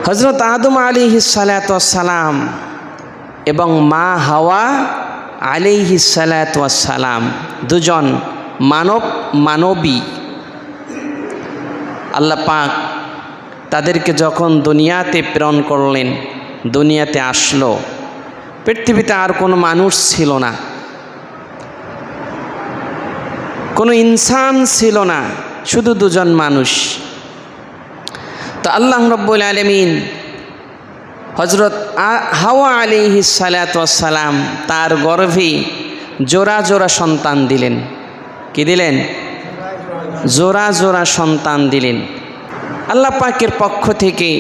হযরত আদম আলাইহিস সালাতু ওয়াস সালাম এবং মা হাওয়া আলাইহিস সালাতু ওয়াস সালাম দুজন মানবী। আল্লাহ পাক তাদেরকে যখন দুনিয়াতে প্রেরণ করলেন, দুনিয়াতে আসলো, পৃথিবীতে আর কোনো মানুষ ছিল না, কোনো ইনসান ছিল না, শুধু দুজন মানুষ। তো আল্লাহ রাব্বুল আলামিন হযরত হাওয়া আলাইহিস সালাতু ওয়াস সালাম তার গর্ভে জোড়া জোড়া সন্তান দিলেন। কি দিলেন? জোড়া জোড়া সন্তান দিলেন। আল্লাহ পাকের পক্ষ থেকে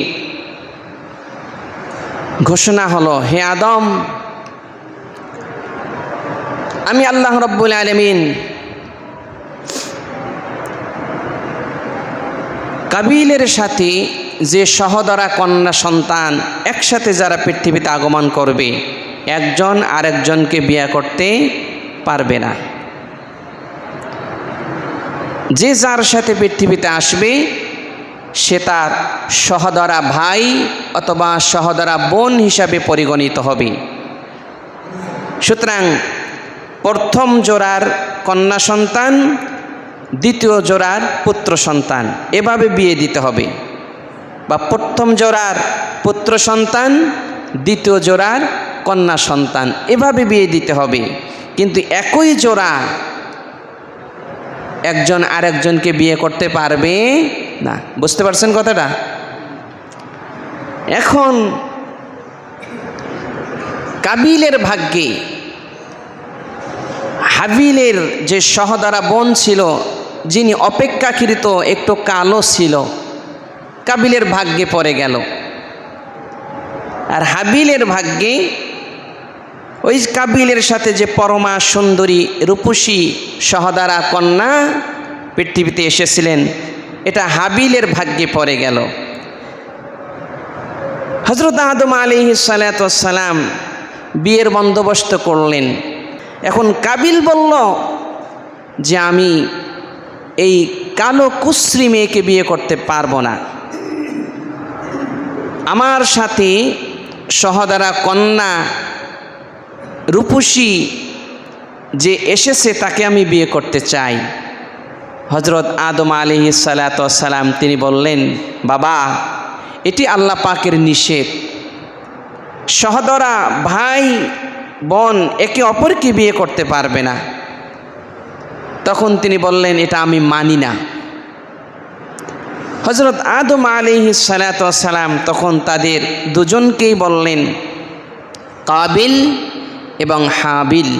ঘোষণা হলো, হে আদম, আমি আল্লাহ রাব্বুল আলামিন কাবিলের সাথে যে সহদরা কন্যা সন্তান একসাথে যারা পৃথিবীতে আগমন করবে, একজন আরেকজনকে বিয়ে করতে পারবে না। যে যার সাথে পৃথিবীতে আসবে সে তার সহদরা ভাই অথবা সহদরা বোন হিসাবে পরিগণিত হবে। সুতরাং প্রথম জোড়ার কন্যা সন্তান, দ্বিতীয় জোড়ার পুত্র সন্তান, এভাবে বিয়ে দিতে হবে। বা প্রথম জোড়ার পুত্র সন্তান, দ্বিতীয় জোড়ার কন্যা সন্তান, এভাবে বিয়ে দিতে হবে। কিন্তু একই জোড়া একজন আরেকজনকে বিয়ে করতে পারবে না। বুঝতে পারছেন কথাটা? এখন কাবিলের ভাগ্যে হাবিলের যে সহদরা বোন ছিল, যিনি অপেক্ষাকৃত একটু কালো ছিল, কাবিলের ভাগ্যে পড়ে গেল। আর হাবিলের ভাগ্যে ওই কাবিলের সাথে যে পরমা সুন্দরী রূপসী সহদরা কন্যা পৃথিবীতে এসেছিলেন, এটা হাবিলের ভাগ্যে পড়ে গেল। হযরত আদম আলাইহিস সালাতু ওয়াস সালাম বিয়ের বন্দোবস্ত করলেন। এখন কাবিল বলল যে আমি এই কালো কুশ্রী মেয়েকে বিয়ে করতে পারবো না, আমার সাথে সহদরা কন্যা রূপসী যে এসেছে তাকে আমি বিয়ে করতে চাই। হযরত আদম আলাইহিস সালাতু ওয়াস সালাম তিনি বললেন, বাবা, এটি আল্লাহ পাকের নিষেধ। সহদরা ভাই বোন একে অপরকে বিয়ে করতে পারবে না। তখন তিনি বললেন, এটা আমি মানি না। হযরত আদম আলাইহিস সালাতু ওয়াস সালাম তখন তাদের দুজনকেই বললেন, কাবিল এবং হাবিল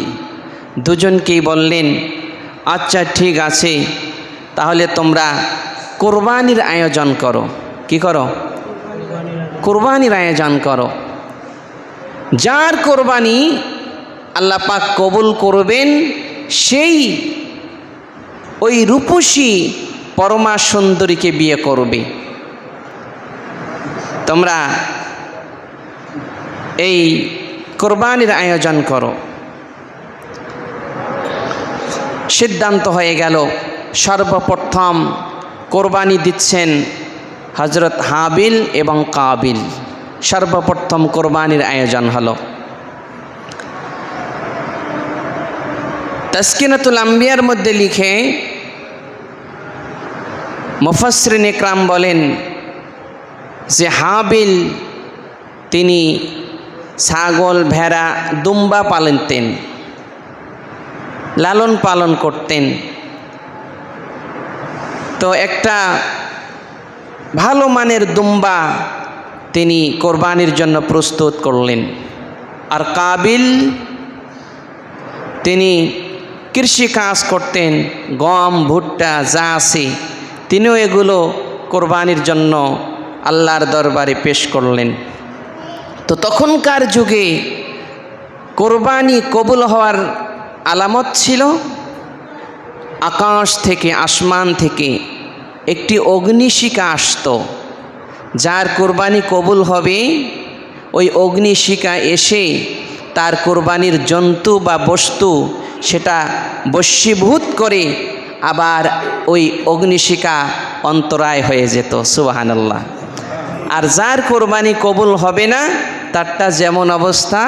দুজনকেই বললেন, আচ্ছা ঠিক আছে, তাহলে তোমরা কোরবানির আয়োজন করো। কি করো? কোরবানির আয়োজন করো। যার কোরবানি আল্লাহ পাক কবুল করবেন সেই ওই রূপসী পরমা সুন্দরীকে বিয়ে করবে। তোমরা এই কোরবানির আয়োজন করো। সিদ্ধান্ত হয়ে গেল, সর্বপ্রথম কোরবানি দিচ্ছেন হযরত হাবিল এবং কাবিল। সর্বপ্রথম কোরবানির আয়োজন হলো। তাসকিনাতুল আম্বিয়ার মধ্যে লিখে মুফাসসিরিন ইকরাম বলেন যে হাবিল তিনি ছাগল, ভেড়া, দুম্বা পালতেন, লালন পালন করতেন। তো একটা ভালো মানের দুম্বা তিনি কোরবানির জন্য প্রস্তুত করলেন। আর কাবিল তিনি কৃষি কাজ করতেন, গম, ভুট্টা যা আছে তিনিও এগুলো কোরবানির জন্য আল্লাহর দরবারে পেশ করলেন। তো তখনকার যুগে কোরবানি কবুল হওয়ার আলামত ছিল আকাশ থেকে, আসমান থেকে একটি অগ্নিশিখা আসতো। যার কোরবানি কবুল হবে ওই অগ্নিশিখা এসে তার কোরবানির জন্তু বা বস্তু সেটা বশীভূত করে আবার ওই অগ্নিশিখা অন্তরায় হয়ে যেত। সুবহানাল্লাহ। আর যার কোরবানি কবুল হবে না তারটা যেমন অবস্থা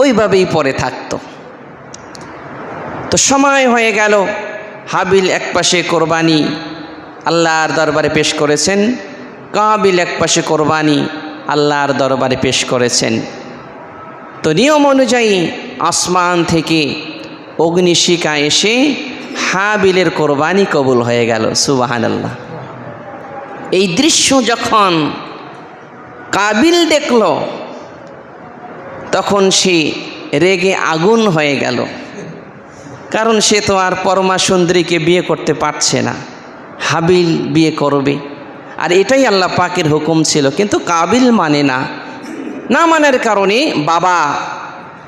ওইভাবেই পড়ে থাকতো। তো সময় হয়ে গেল, হাবিল একপাশে কোরবানি আল্লাহর দরবারে পেশ করেছেন, কাবিল একপাশে কোরবানি আল্লাহর দরবারে পেশ করেছেন। তো নিয়ম অনুযায়ী আসমান থেকে অগ্নিশিখা এসে হাবিলের কোরবানি কবুল হয়ে গেল। সুবহানাল্লাহ। এই দৃশ্য যখন কাবিল দেখল তখন সে রেগে আগুন হয়ে গেল, কারণ সে তো আর পরমা সুন্দরীকে বিয়ে করতে পারছে না, হাবিল বিয়ে করবে, আর এটাই আল্লাহ পাকের হুকুম ছিল। কিন্তু কাবিল মানে না, না মানার কারণে বাবা,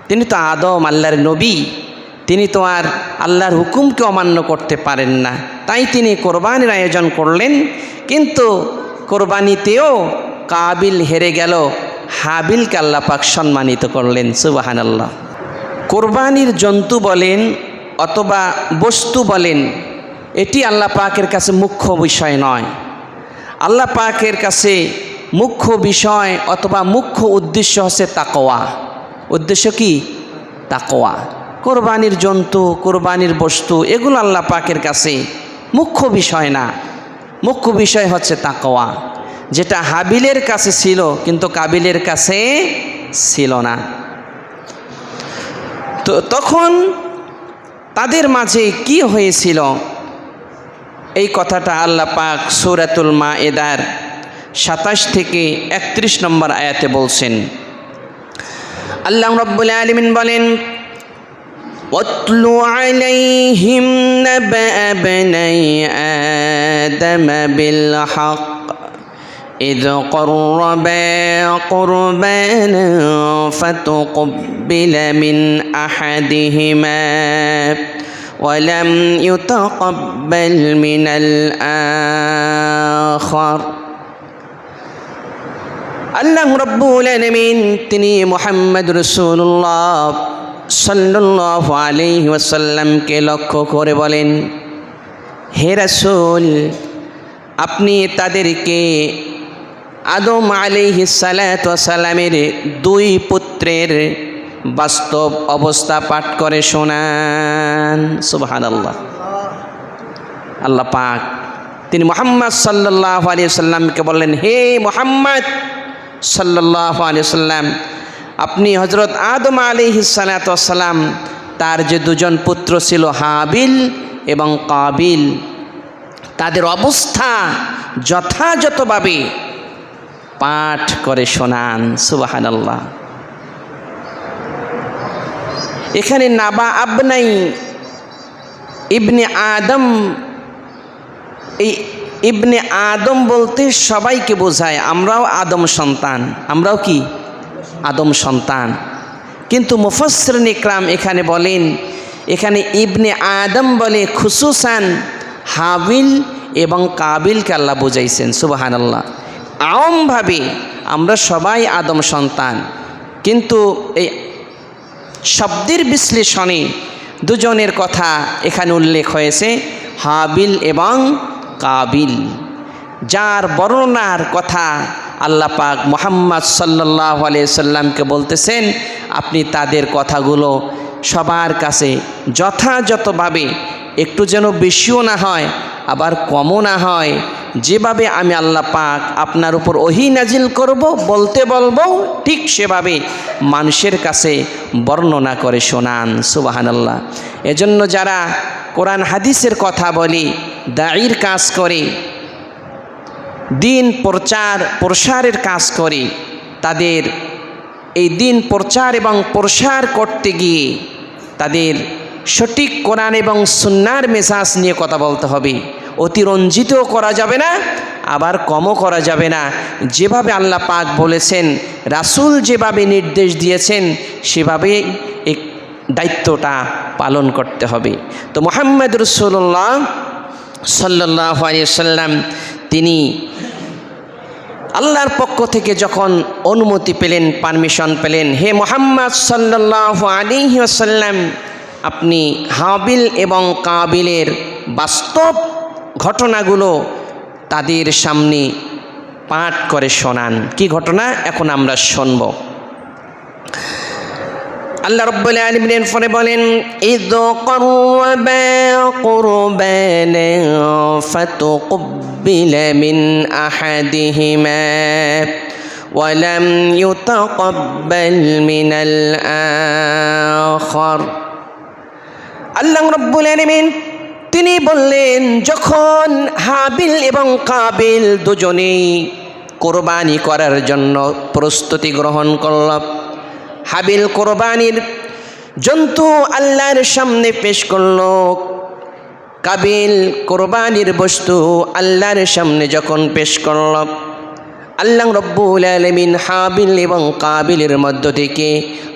তিনি তো আদম আল্লাহর নবী, তিনি তো আর আল্লাহর হুকুমকে অমান্য করতে পারেন না, তাই তিনি কোরবানির আয়োজন করলেন। কিন্তু কোরবানিতেও কাবিল হেরে গেল, হাবিলকে আল্লাহ পাক সম্মানিত করলেন। সুবহানাল্লাহ। কোরবানির জন্তু বলেন অথবা বস্তু বলেন, এটি আল্লাহ পাকের কাছে মুখ্য বিষয় নয়। আল্লাহ পাকের কাছে মুখ্য বিষয় অথবা মুখ্য উদ্দেশ্য হচ্ছে তাকওয়া। উদ্দেশ্য কি? তাকওয়া। কোরবানির জন্তু, কোরবানির বস্তু, এগুলো আল্লাহ পাকের কাছে মুখ্য বিষয় না। মুখ্য বিষয় হচ্ছে তাকওয়া, যেটা হাবিলের কাছে ছিল কিন্তু কাবিলের কাছে ছিল না। তো তখন তাদের মাঝে কি হয়েছিল এই কথাটা আল্লাহ পাক সূরাতুল মায়েদার ২৭ থেকে ৩১ নম্বর আয়াতে বলছেন। আল্লাহ রাব্বুল আলামিন বলেন, ওয়াতলু আলাইহিম নাবা বনাই আদম বিল হক إذ قربا قربانا فتقبل من أحدهما ولم يتقبل من الآخر। আল্লাহ রাব্বুল আলামিন তিনি মুহাম্মদ রাসূলুল্লাহ সাল্লাল্লাহু আলাইহি ওয়াসাল্লামকে লক্ষ্য করে বলেন, হে রাসূল, আপনি তাদেরকে আদম আলাইহিস সালাতু ওয়াস সালামের দুই পুত্রের বাস্তব অবস্থা পাঠ করে শোনান। সুবহানাল্লাহ। আল্লাহ পাক তিনি মুহাম্মদ সাল্লাল্লাহু আলাইহি ওয়াসাল্লামকে বললেন, হে মুহাম্মদ সাল্লাল্লাহু আলাইহি ওয়াসাল্লাম, আপনি হযরত আদম আলাইহিস সালাতু ওয়াস সালাম তার যে দুজন পুত্র ছিল হাবিল এবং কাবিল, তাদের অবস্থা যথাযথভাবে পাঠ করে শোনান। সুবহানাল্লাহ। এখানে নাবা আবনাই ইবনে আদম, এই ইবনে আদম বলতে সবাইকে বোঝায়, আমরাও আদম সন্তান, আমরাও কি আদম সন্তান। কিন্তু মুফাসসিরিন ইকরাম এখানে বলেন, এখানে ইবনে আদম বলে খুসুসান হাবিল এবং কাবিলকে আল্লাহ বুঝাইছেন। সুবহানাল্লাহ। আমভাবে আমরা সবাই আদম সন্তান, কিন্তু এই শব্দের বিশ্লেষণে দুজনের কথা এখানে উল্লেখ হয়েছে, হাবিল এবং কাবিল, যার বর্ণনার কথা আল্লাহ পাক মুহাম্মদ সাল্লাল্লাহু আলাইহি সাল্লামকে বলতেছেন, আপনি তাদের কথাগুলো সবার কাছে যথাযথভাবে, একটু যেন বেশিও না হয় আবার কমও না হয়, যেভাবে আমি আল্লাহ পাক আপনার উপর ওহী নাজিল করব, বলতে বলবো, ঠিক সেভাবে মানুষের কাছে বর্ণনা করে শোনান। সুবহানাল্লাহ। এজন্য যারা কোরআন হাদিসের কথা বলে, দাঈর কাজ করে, দিন প্রসারের কাজ করে, তাদের এই দিন প্রচার এবং প্রসার করতে গিয়ে তাদের সঠিক কোরআন এবং সুন্নাহর মেজাজ নিয়ে কথা বলতে হবে। অতিরঞ্জিতও করা যাবে না, আবার কমও করা যাবে না। যেভাবে আল্লাহ পাক বলেছেন, রাসূল যেভাবে নির্দেশ দিয়েছেন, সেভাবে এই দায়িত্বটা পালন করতে হবে। তো মুহাম্মদ রাসূলুল্লাহ সাল্লাল্লাহু আলাইহি ওয়াসাল্লাম তিনি আল্লাহর পক্ষ থেকে যখন অনুমতি পেলেন, পারমিশন পেলেন, হে মুহাম্মদ সাল্লাল্লাহু আলাইহি ওয়াসাল্লাম, আপনি হাবিল এবং কাবিলের বাস্তব ঘটনাগুলো তাদের সামনে পাঠ করে শোনান। কি ঘটনা এখন আমরা শুনব। আল্লাহ রাব্বুল আলামিন পরে বলেন, ইয ক্বাররাবা কুরবানান ফাতুকবিলা মিন আহাদিহিমা ওয়া লাম ইউতাকাব্বাল মিনাল আখার। আল্লাহ রাব্বুল আলামিন তিনি বললেন, যখন হাবিল এবং কাবিল দুজনেই কোরবানি করার জন্য প্রস্তুতি গ্রহণ করল, হাবিল কোরবানির জন্তু আল্লাহর সামনে পেশ করল, কাবিল কোরবানির বস্তু আল্লাহর সামনে যখন পেশ করল, আল্লাহ রাব্বুল আলামিন হাবিল এবং কাবিলের মধ্য থেকে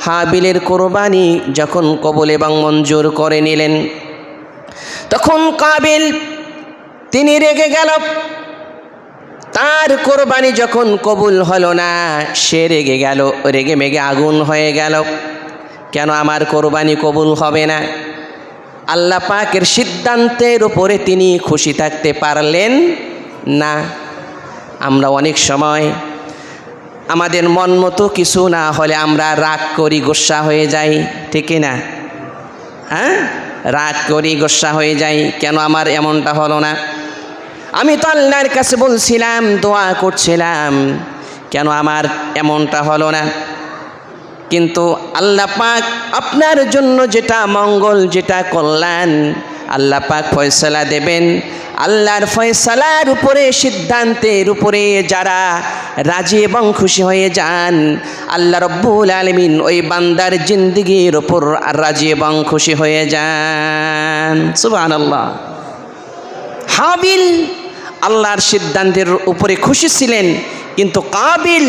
হাবিলের কোরবানি যখন কবুল এবং মঞ্জুর করে নিলেন, তখন কাবিল তিনি রেগে গেল। তার কোরবানি যখন কবুল হলো না, সে রেগে গেল, রেগে মেগে আগুন হয়ে গেল। কেন আমার কোরবানি কবুল হবে না? আল্লাহ পাকের সিদ্ধান্তের উপরে তিনি খুশি থাকতে পারলেন না। আমরা অনেক সময় আমাদের মন মতো কিছু না হলে আমরা রাগ করি, গোসা হয়ে যাই, ঠিক না? হ্যাঁ, রাগ করি, গোসা হয়ে যাই, কেন আমার এমনটা হলো না? আমি তো আল্লাহর কাছে বলছিলাম, দোয়া করছিলাম, কেন আমার এমনটা হলো না? কিন্তু আল্লাহ পাক আপনার জন্য যেটা মঙ্গল, যেটা কল্যাণ, আল্লাহ পাক ফয়সালা দেবেন। আল্লাহর ফয়সালার উপরে, সিদ্ধান্তের উপরে যারা রাজি এবং খুশি হয়ে যান, আল্লাহ রাব্বুল আলামিন ওই বান্দার জিন্দেগির উপর রাজি এবং খুশি হয়ে যান। সুবহানাল্লাহ। হাবিল আল্লাহর সিদ্ধান্তের উপরে খুশি ছিলেন, কিন্তু কাবিল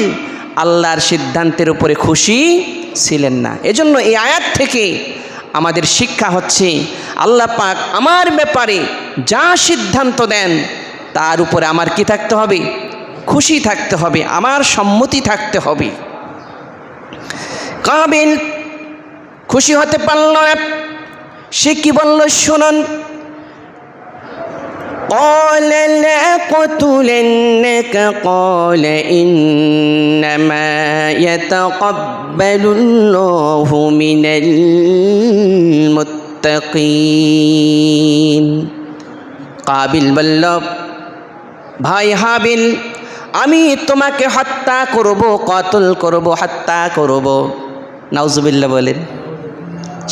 আল্লাহর সিদ্ধান্তের উপরে খুশি ছিলেন না। এজন্য এই আয়াত থেকে আমাদের শিক্ষা হচ্ছে, আল্লাহ পাক আমার ব্যাপারে যা সিদ্ধান্ত দেন তার উপরে আমার কি থাকতে হবে? খুশি থাকতে হবে, আমার সম্মতি থাকতে হবে। কাবিল খুশি হতে পারল না। সে কি বলল শুনুন, قال لأقتلنك قال إنما يتقبل الله من المتقين। কাবিল বলল, ভাই হাবিল, আমি তোমাকে হত্যা করব, কতল করব, হত্যা করব। নাউজুবিল্লাহ বলেন।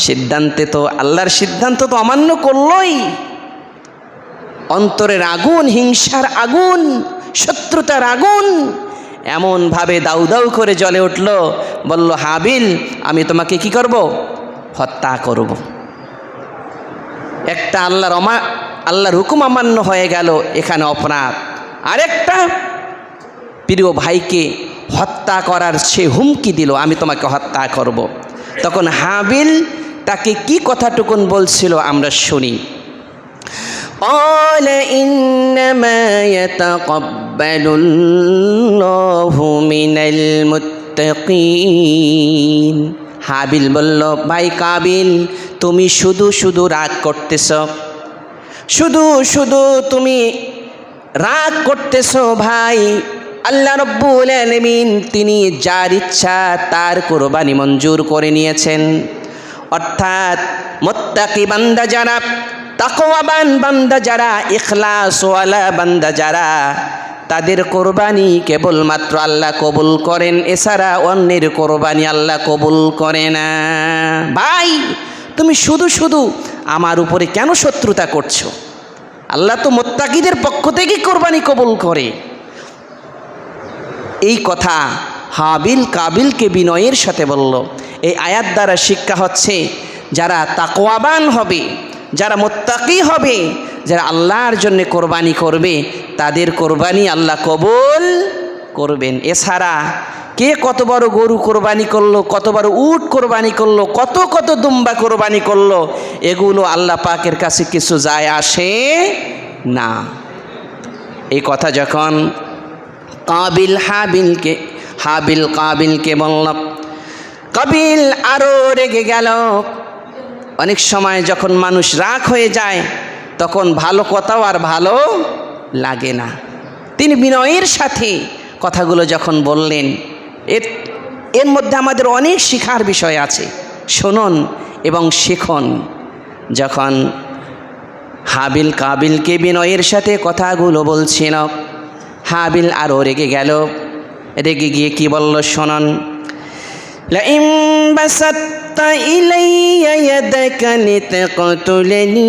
সিদ্ধান্তে তো আল্লাহর সিদ্ধান্ত তো অমান্য করলই। অন্তরের আগুন, হিংসার আগুন, শত্রুতার আগুন এমনভাবে দাউ দাউ করে জ্বলে উঠল। বলল, হাবিল, আমি তোমাকে কি করব? হত্যা করব। একটা আল্লাহর হুকুম অমান্য হয়ে গেল, এখানে অপরাধ। আরেকটা প্রিয় ভাইকে হত্যা করার সে হুমকি দিল, আমি তোমাকে হত্যা করব। তখন হাবিল তাকে কি কথাটুকুন বলছিল আমরা শুনি। قال إنما يتقبل الله من المتقين। হাবিল বলল, ভাই কাবিল, তুমি শুধু শুধু রাগ করতেছ, শুধু শুধু তুমি রাগ করতেছ ভাই। আল্লাহ রাব্বুল আলামিন তিনি যার ইচ্ছা তার কোরবানি মঞ্জুর করে নিয়েছেন। অর্থাৎ মুত্তাকি বান্দা যারা, তাকওয়াবান বান্দা যারা, ইখলাসওয়ালা বান্দা যারা, তাদের কোরবানি কেবলমাত্র আল্লাহ কবুল করেন, এছাড়া অন্যের কোরবানি আল্লাহ কবুল করে না। ভাই, তুমি শুধু শুধু আমার উপরে কেন শত্রুতা করছো? আল্লাহ তো মুত্তাকিদের পক্ষ থেকে কোরবানি কবুল করে। এই কথা হাবিল কাবিলকে বিনয়ের সাথে বলল। এই আয়াত দ্বারা শিক্ষা হচ্ছে, যারা তাকওয়াবান হবে, যারা মুত্তাকি হবে, যারা আল্লাহর জন্য কোরবানি করবে, তাদের কোরবানি আল্লাহ কবুল করবেন। এছাড়া কে কত বড় গরু কোরবানি করলো, কত বড় উট কোরবানি করলো, কত কত দুম্বা কোরবানি করলো, এগুলো আল্লাহ পাকের কাছে কিছু যায় আসে না। এই কথা যখন হাবিল কাবিলকে বলল, কাবিল আরো রেগে গেল। অনেক সময় যখন মানুষ রাগ হয়ে যায়, তখন ভালো কথাও আর ভালো লাগে না। তিনি বিনয়ের সাথে কথাগুলো যখন বললেন, এর মধ্যে আমাদের অনেক শিখার বিষয় আছে। শুনুন এবং শিখুন। যখন হাবিল কাবিলকে বিনয়ের সাথে কথাগুলো বলছিল, হাবিল আরও রেগে গেল। রেগে গিয়ে কি বলল শুনুন। লাইম বাসাত্তা ইলাইয়া ইয়াদাকা লিতাকতুলানি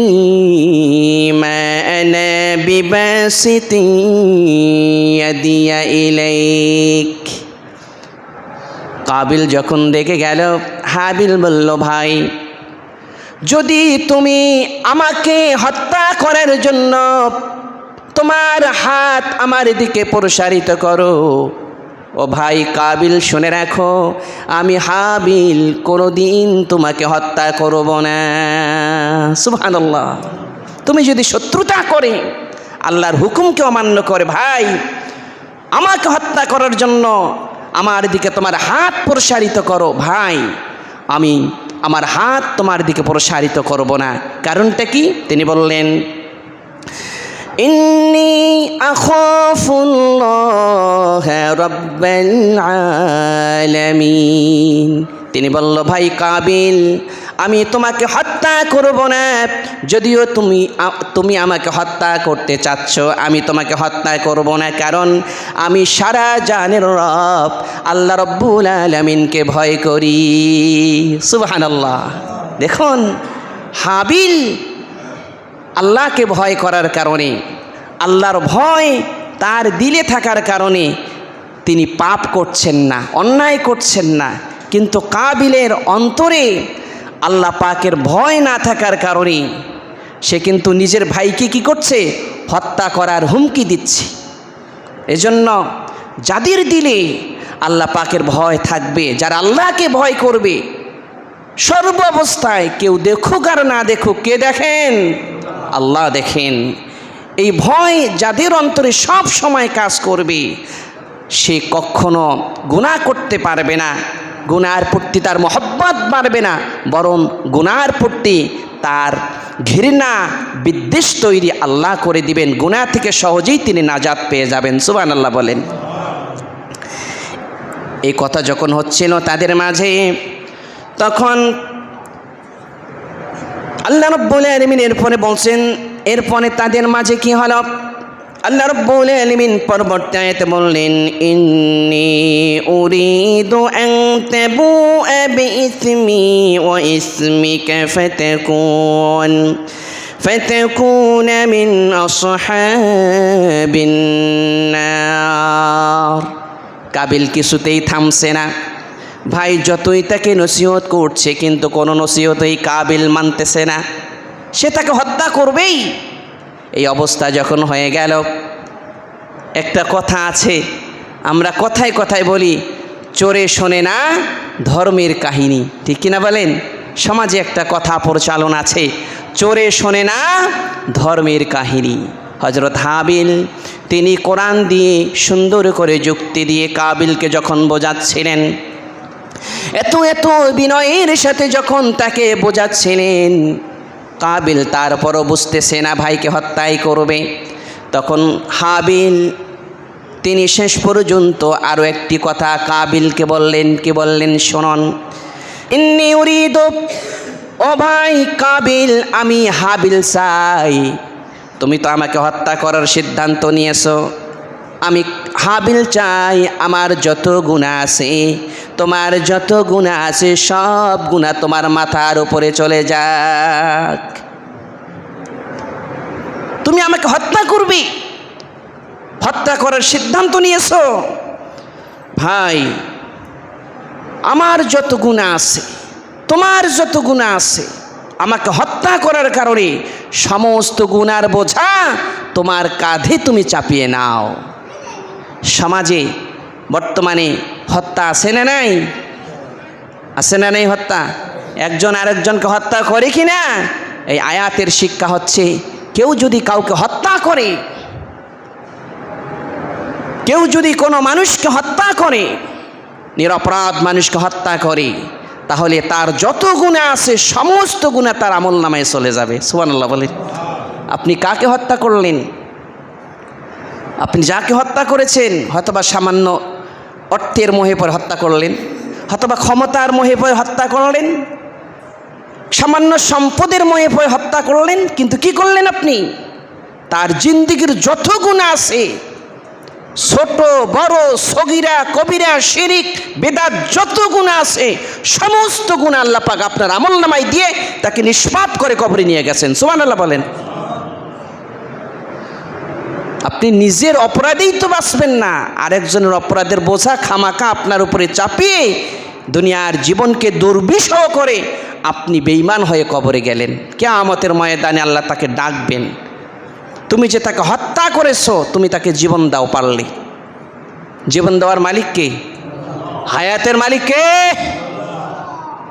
মা আনা বিবাসিতি ইয়াদিয়া ইলাইক। কাবিল যখন রেগে গেল, হাবিল বলল, ভাই, যদি তুমি আমাকে হত্যা করার জন্য তোমার হাত আমার দিকে প্রসারিত করো, ও ভাই কাবিল শুনে রাখো, আমি হাবিল কোনোদিন তোমাকে হত্যা করব না। সুবহানাল্লাহ। তুমি যদি শত্রুতা করে আল্লাহর হুকুমকে অমান্য করে, ভাই, আমাকে হত্যা করার জন্য আমার দিকে তোমার হাত প্রসারিত করো, ভাই, আমি আমার হাত তোমার দিকে প্রসারিত করব না। কারণটা কি? তিনি বললেন, ইন্নী আখাফুল্লাহ রাব্বাল আলামিন। তিনি বলল, ভাই কাবিল, আমি তোমাকে হত্যা করব না, যদিও তুমি আমাকে হত্যা করতে চাচ্ছ, আমি তোমাকে হত্যা করব না, কারণ আমি সারা জানের রব আল্লাহ রব্বুল আলামিনকে ভয় করি। সুবহানাল্লাহ। দেখুন, হাবিল আল্লাহকে ভয় করার কারণে, আল্লাহর ভয় তার দিলে থাকার কারণে তিনি পাপ করছেন না, অন্যায় করছেন না। কিন্তু কাবিলের অন্তরে আল্লাহ পাকের ভয় না থাকার কারণে সে কিন্তু নিজের ভাইকে কি করছে? হত্যা করার হুমকি দিচ্ছে। এজন্য যাদের দিলে আল্লাহ পাকের ভয় থাকবে, যারা আল্লাহকে ভয় করবে, সর্ব অবস্থায় কেউ দেখুক আর না দেখুক, কে দেখেন? আল্লাহ দেখেন। এই ভয় যাদের অন্তরে সব সময় কাজ করবে, সে কখনো গুনাহ করতে পারবে না, গুনার প্রতি তার মহব্বত বাড়বে না, বরং গুনার প্রতি তার ঘৃণা বিদ্বেষ তৈরি আল্লাহ করে দিবেন। গুনাহ থেকে সহজেই তিনি নাজাত পেয়ে যাবেন। সুবহানাল্লাহ বলেন। এই কথা যখন হচ্ছিল তাদের মাঝে, তখন আল্লাহ রাব্বুল আলামিন এরপরে বলছেন, এরপরে তাদের মাঝে কি হলো? আল্লাহ রাব্বুল আলামিন পরবর্তী আয়াতে বললেন, ইন্নী উরিদু আন তাবুআ বিইসমি ওয়া ইসমিকা ফাতাকুনা মিন আসহাবিন নার। কাবিল কিছুতেই থামছে না। ভাই যতই তাকে নসিহত করছে, কিন্তু কোনো নসিহতই কাবিল মানতেছে না, সে তাকে হত্যা করবেই। এই অবস্থা যখন হয়ে গেল, একটা কথা আছে, আমরা কথায় কথায় বলি, চোরে শোনে না ধর্মের কাহিনী, ঠিক কিনা বলেন? সমাজে একটা কথা প্রচলন আছে, চোরে শোনে না ধর্মের কাহিনী। হযরত হাবিল তিনি কোরআন দিয়ে সুন্দর করে যুক্তি দিয়ে কাবিলকে যখন বোঝাচ্ছিলেন, এত এত বিনয়ের সাথে যখন তাকে বোঝাচ্ছিলেন, কাবিল তারপরও বুঝতেছে না ভাইকে হত্যাই করবে। তখন হাবিল তিনি শেষ পর্যন্ত আরও একটি কথা কাবিলকে বললেন। কি বললেন শুনুন। ইন্নী উরিদু, ও ভাই কাবিল, আমি হাবিল চাই, তুমি তো আমাকে হত্যা করার সিদ্ধান্ত নিয়েছো, আমি হাবিল চাই আমার যত গুনাহ আছে, তোমার যত গুনাহ আছে, সব গুনাহ তোমার মাথার উপরে চলে যাক। তুমি আমাকে হত্যা করবে, হত্যা করার সিদ্ধান্ত নিয়েছো। ভাই, আমার যত গুনাহ আছে, তোমার যত গুনাহ আছে, আমাকে হত্যা করার কারণে সমস্ত গুনার বোঝা তোমার কাঁধে তুমি চাপিয়ে নাও। সমাজে বর্তমানে হত্যা আছে না নাই? আছে না নাই হত্যা? একজন আরেকজনকে হত্যা করে কি না? এই আয়াতের শিক্ষা হচ্ছে, কেউ যদি কাউকে হত্যা করে, কেউ যদি কোনো মানুষকে হত্যা করে, নিরপরাধ মানুষকে হত্যা করে, তাহলে তার যত গুনাহ আছে সমস্ত গুনাহ তার আমলনামায় চলে যাবে। সুবহানাল্লাহ বলেন। আপনি কাকে হত্যা করলেন? আপনি যাকে হত্যা করেছেন হয়তোবা সামান্য অর্থের মোহে পড়ে হত্যা করলেন, হয়তোবা ক্ষমতার মোহে পড়ে হত্যা করলেন, সামান্য সম্পদের মোহে পড়ে হত্যা করলেন, কিন্তু কি করলেন আপনি? তার জিন্দেগির যত গুনাহ আছে, ছোট বড় সগীরা কবিরা শিরিক বেদাত যত গুনাহ আছে, সমস্ত গুনাহ আল্লাহ পাক আপনার আমলনামায় দিয়ে তাকে নিষ্পাপ করে কবরে নিয়ে গেছেন। সুবহানাল্লাহ বলেন। আপনি নিজের অপরাধেই তো বাঁচবেন না, আরেকজনের অপরাধের বোঝা খামাখা আপনার উপরে চাপিয়ে দুনিয়ার জীবনকে দুর্বিষহ করে আপনি বেঈমান হয়ে কবরে গেলেন। কিয়ামতের ময়দানে আল্লাহ তাকে ডাকবেন, তুমি যে তাকে হত্যা করেছো তুমি তাকে জীবন দাও পারলে। জীবন দেওয়ার মালিক কে? হায়াতের মালিক কে?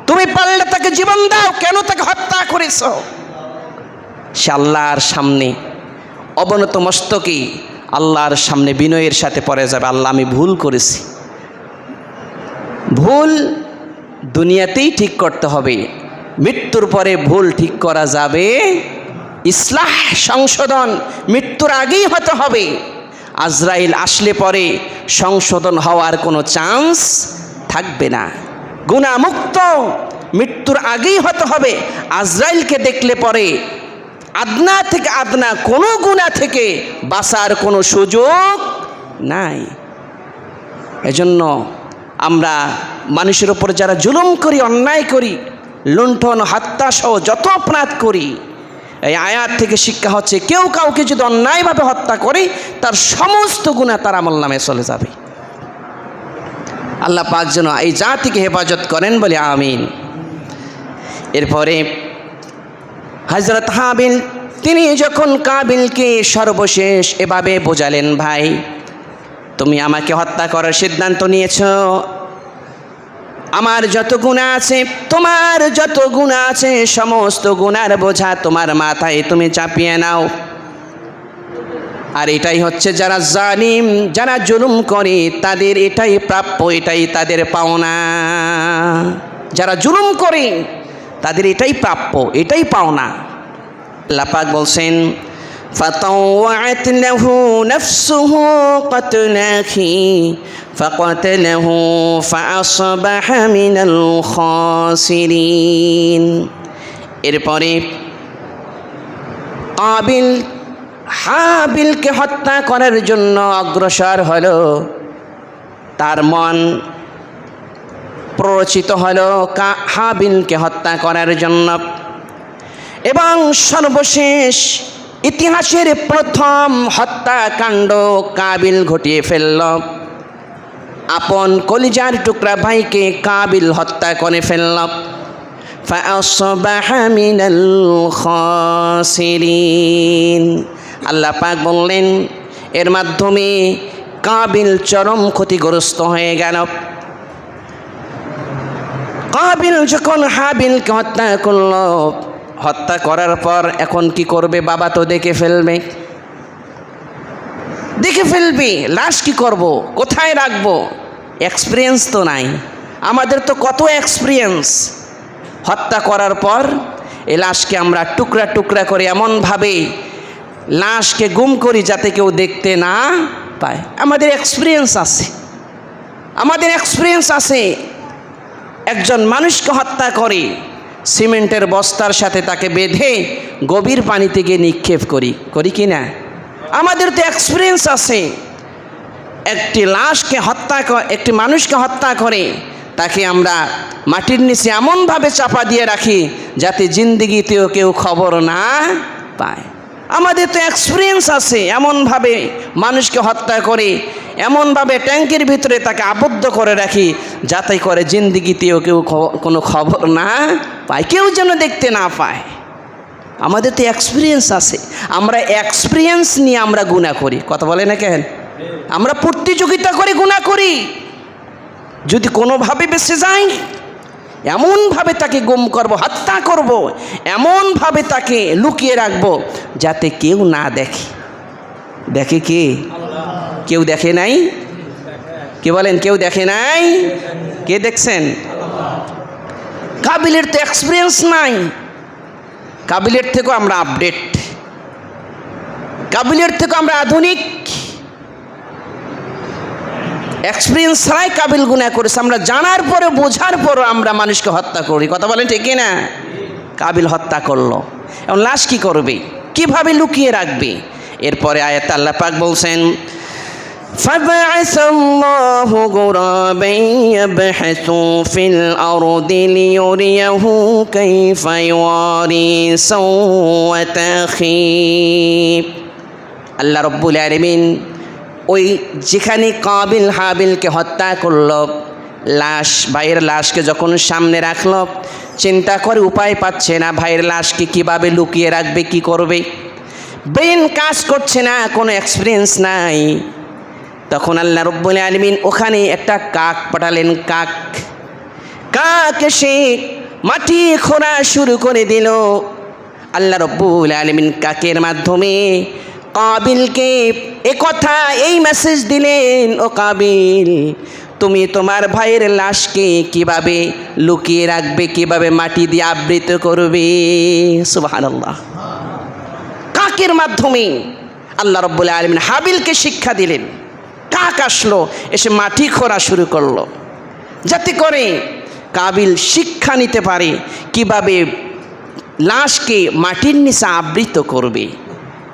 তুমি পারলে তাকে জীবন দাও, কেন তাকে হত্যা করেছো? সে আল্লাহর সামনে অবনত মস্তকে আল্লাহর সামনে বিনয়ের সাথে পড়ে যাবে, আল্লাহ আমি ভুল করেছি। ভুল দুনিয়াতেই ঠিক করতে হবে, মৃত্যুর পরে ভুল ঠিক করা যাবে, ইসলাহ সংশোধন মৃত্যুর আগেই হতে হবে। আজরাইল আসলে পরে সংশোধন হওয়ার কোনো চান্স থাকবে না। গুনাহমুক্ত মৃত্যুর আগেই হতে হবে। আজরাইলকে দেখলে পরে আদনা থেকে আদনা কোনো গুনাহ থেকে বাঁচার কোনো সুযোগ নাই। এজন্য আমরা মানুষের উপর যারা জুলুম করি, অন্যায় করি, লুণ্ঠন হত্যা সহ যত অপরাধ করি, এই আয়াত থেকে শিক্ষা হচ্ছে কেউ কাউকে যদি অন্যায়ভাবে হত্যা করে তার সমস্ত গুনাহ তার আমলনামে চলে যাবে। আল্লাহ পাক যেন এই জাতিকে হেফাজত করেন বলে আমিন। এরপরে হযরত হাবিল তিনি যখন কাবিলকে সর্বশেষ এভাবে বোঝালেন, ভাই তুমি আমাকে হত্যা করার সিদ্ধান্ত নিয়েছো, আমার যত গুনাহ আছে, তোমার যত গুনাহ আছে, সমস্ত গুনার বোঝা তোমার মাথায় তুমি চাপিয়ে নাও। আর এটাই হচ্ছে যারা জালিম, যারা জুলুম করে তাদের এটাই প্রাপ্য, এটাই তাদের পাওনা। যারা জুলুম করে তাদের এটাই প্রাপ্য, এটাই পাওনা। আল্লাহ পাক বলছেন فطوعت له نفسه قتل أخيه فقتله فأصبح من الخاسرين। এরপরে কাবিল হাবিলকে হত্যা করার জন্য অগ্রসর হলো, তার মন প্ররোচিত হলো হাবিলকে হত্যা করার জন্য, এবং সর্বশেষ ইতিহাসের প্রথম হত্যাকাণ্ড কাবিল ঘটিয়ে ফেলল। আপন কলিজার টুকরা ভাইকে কাবিল হত্যা করে ফেলল। ফাআসবাহা মিনাল খাসিরিন। আল্লাহ পাক বললেন এর মাধ্যমে কাবিল চরম ক্ষতিগ্রস্ত হয়ে গেল। কাবিল যখন হাবিলকে হত্যা করল, হত্যা করার পর এখন কি করবে? বাবা তো দেখে ফেলবে, লাশ কি করব, কোথায় রাখবো? এক্সপিরিয়েন্স তো নাই আমাদের, তো কত এক্সপিরিয়েন্স। হত্যা করার পর এই লাশকে আমরা টুকরা টুকরা করে এমনভাবে লাশকে গুম করি যাতে কেউ দেখতে না পায়। আমাদের এক্সপিরিয়েন্স আছে। একজন মানুষকে হত্যা করে সিমেন্টের বস্তার সাথে তাকে বেঁধে গভীর পানিতে গিয়ে নিক্ষেপ করি কি না? আমাদের তো এক্সপিরিয়েন্স আছে। একটি মানুষকে হত্যা করে তাকে আমরা মাটির নিচে এমনভাবে চাপা দিয়ে রাখি যাতে জিন্দেগিতেও কেউ খবর না পায়। আমাদের তো এক্সপিরিয়েন্স আছে। এমনভাবে মানুষকে হত্যা করে এমনভাবে ট্যাঙ্কের ভিতরে তাকে আবদ্ধ করে রাখি যাতে করে জিন্দেগিতেও কেউ কোনো খবর না পায়, কেউ যেন দেখতে না পায়। আমাদের তো এক্সপিরিয়েন্স আছে। আমরা এক্সপিরিয়েন্স নিয়ে আমরা গুনাহ করি, কথা বলে না কেন? আমরা প্রতিযোগিতা করে গুনাহ করি। যদি কোনোভাবে বেঁচে যাই এমনভাবে তাকে গুম করব, হত্যা করব, এমনভাবে তাকে লুকিয়ে রাখব যাতে কেউ না দেখে। দেখে কে? কেউ দেখে নাই? কে বলেন? কেউ দেখে নাই? কে দেখছেন? কাবিলের তো এক্সপিরিয়েন্স নাই। কাবিলের থেকেও আমরা আপডেট, কাবিলের থেকেও আমরা আধুনিক। এক্সপিরিয়েন্স ছাড়াই কাবিল গুনাহ করেছে, আমরা জানার পরে বোঝার পরও আমরা মানুষকে হত্যা করি। কথা বলেন ঠিক কি না? কাবিল হত্যা করলো, এখন লাশ কি করবে, কিভাবে লুকিয়ে রাখবে? এরপরে আয়াত আল্লাহ পাক বলছেন فبعث الله غرابا يبحث في الأرض ليريه كيف يواري سوءة أخيه। আল্লাহ রব্বুল আলামিন ওই যেখানে কাবিল হাবিলকে হত্যা করলো, লাশ, ভাইয়ের লাশকে যখন সামনে রাখলো, চিন্তা করে উপায় পাচ্ছে না ভাইয়ের লাশকে কিভাবে লুকিয়ে রাখবে, কি করবে, ব্রেন কাজ করছে না, কোনো এক্সপিরিয়েন্স নাই। তখন আল্লাহ রব্বুল আলামিন ওখানে একটা কাক পাঠালেন। কাক এসে মাটি খোঁড়া শুরু করে দিল। আল্লাহ রব্বুল আলামিন কাকের মাধ্যমে কাবিলকে একথা, এই মেসেজ দিলেন, ও কাবিল, তুমি তোমার ভাইয়ের লাশকে কিভাবে লুকিয়ে রাখবে, কিভাবে মাটি দিয়ে আবৃত করবে। সুবহানাল্লাহ। কাকের মাধ্যমে আল্লাহ রব্বুল আলামিন হাবিলকে শিক্ষা দিলেন। কাক আসলো, এসে মাটি খোঁড়া শুরু করলো, যাতে করে কাবিল শিক্ষা নিতে পারে কিভাবে লাশকে মাটির নিচে আবৃত করবে।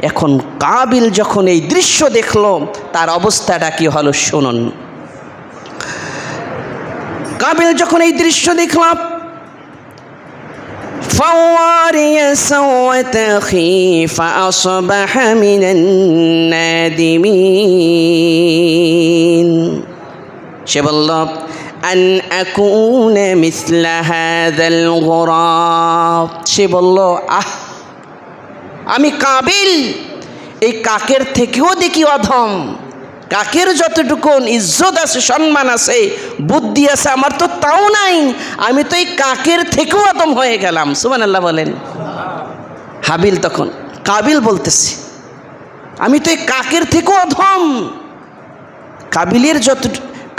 এখন কাবিল যখন এই দৃশ্য দেখলো, তার অবস্থাটা কি হলো শুনুন। কাবিল যখন এই দৃশ্য দেখল, فواري سوءة أخيه فأصبح من النادمين। সে বলল আন আকুনা মিসলা হাযাল গুরাব। সে বলল, আমি কাবিল এই কাকের থেকেও দেখি অধম। কাকের যতটুকু ইজ্জত আছে, সম্মান আছে, বুদ্ধি আছে, আমার তো তাও নাই। আমি তো এই কাকের থেকেও অধম হয়ে গেলাম। সুবহানাল্লাহ বলেন। হাবিল তখন, কাবিল বলতেছে, আমি তো এই কাকের থেকেও অধম।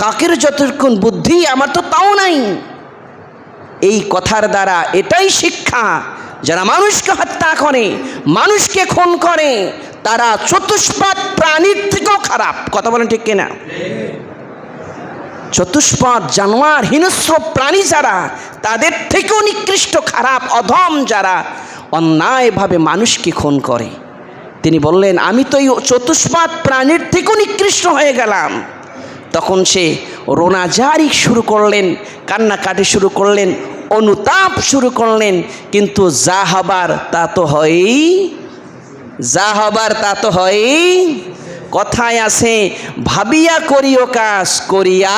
কাকের যতটুকু বুদ্ধি, আমার তো তাও নাই। এই কথার দ্বারা এটাই শিক্ষা, যারা মানুষকে হত্যা করে, মানুষকে খুন করে, তারা চতুষ্পাদ প্রাণীর থেকেও খারাপ। কথা বলেন ঠিক কিনা? চতুষ্পাদ জানোয়ার, হিংস্র প্রাণী যারা, তাদের থেকেও নিকৃষ্ট, খারাপ, অধম যারা অন্যায়ভাবে মানুষকে খুন করে। তিনি বললেন, আমি তো এই চতুষ্পাদ প্রাণীর থেকেও নিকৃষ্ট হয়ে গেলাম। তখন সে রোনাজারি শুরু করলেন, কান্নাকাটি শুরু করলেন, অনুতাপ শুরু করলেন। কিন্তু যা হবার তা তো হয়ই, যা হবার তা তো হয়ই। কথায় আছে, ভাবিয়া করিও কাজ, করিয়া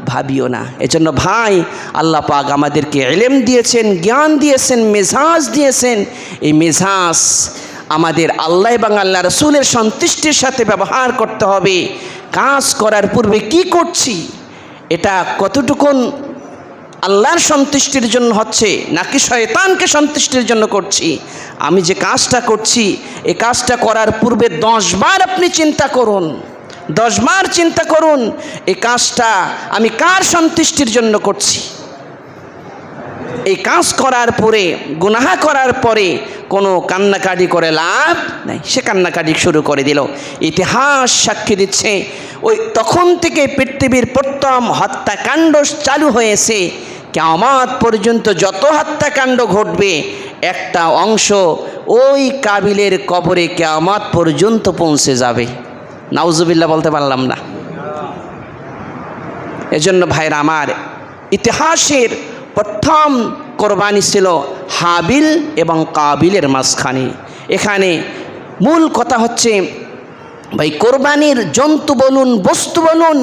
ভাবিও না। এজন্য ভাই, আল্লাহ পাক আমাদেরকে ইলম দিয়েছেন, জ্ঞান দিয়েছেন, মেজাজ দিয়েছেন। এই মেজাজ আমাদের আল্লাহ এবং আল্লাহ রসুলের সন্তুষ্টির সাথে ব্যবহার করতে হবে। কাজ করার পূর্বে কি করছি, এটা কতটুকুন আল্লাহর সন্তুষ্টির জন্য হচ্ছে নাকি শয়তানকে সন্তুষ্টির জন্য করছি। আমি যে কাজটা করছি, এই কাজটা করার পূর্বে 10 বার আপনি চিন্তা করুন, 10 বার চিন্তা করুন, এই কাজটা আমি কার সন্তুষ্টির জন্য করছি। এই কাজ করার পরে, গুনাহ করার পরে কোনো কান্নাকাটি করে লাভ নাই। সে কান্নাকাটি শুরু করে দিল। ইতিহাস সাক্ষী দিচ্ছে, ওই তখন থেকে পৃথিবীর প্রথম হত্যাকাণ্ড চালু হয়েছে। কিয়ামত পর্যন্ত যত হত্যাকাণ্ড ঘটবে, একটা অংশ ওই কাবিলের কবরে কিয়ামত পর্যন্ত পৌঁছে যাবে। নাউজুবিল্লাহ বলতে পারলাম না। এজন্য ভাইরা আমার, ইতিহাসের প্রথম কোরবানি ছিল হাবিল এবং কাবিলের মাঝখানে। এখানে মূল কথা হচ্ছে, ভাই, কোরবানির জন্তু বলুন, বস্তু বলুন,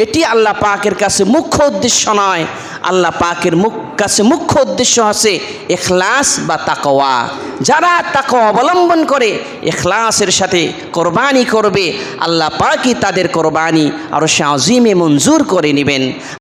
এটি আল্লাহ পাকের কাছে মুখ্য উদ্দেশ্য নয়। আল্লাহ পাকের কাছে মুখ্য উদ্দেশ্য আছে ইখলাস বা তাকওয়া। যারা তাকওয়া অবলম্বন করে, ইখলাসের সাথে কোরবানি করবে, আল্লাহ পাকই তাদের কোরবানি আরশে আজিমে মঞ্জুর করে নেবেন।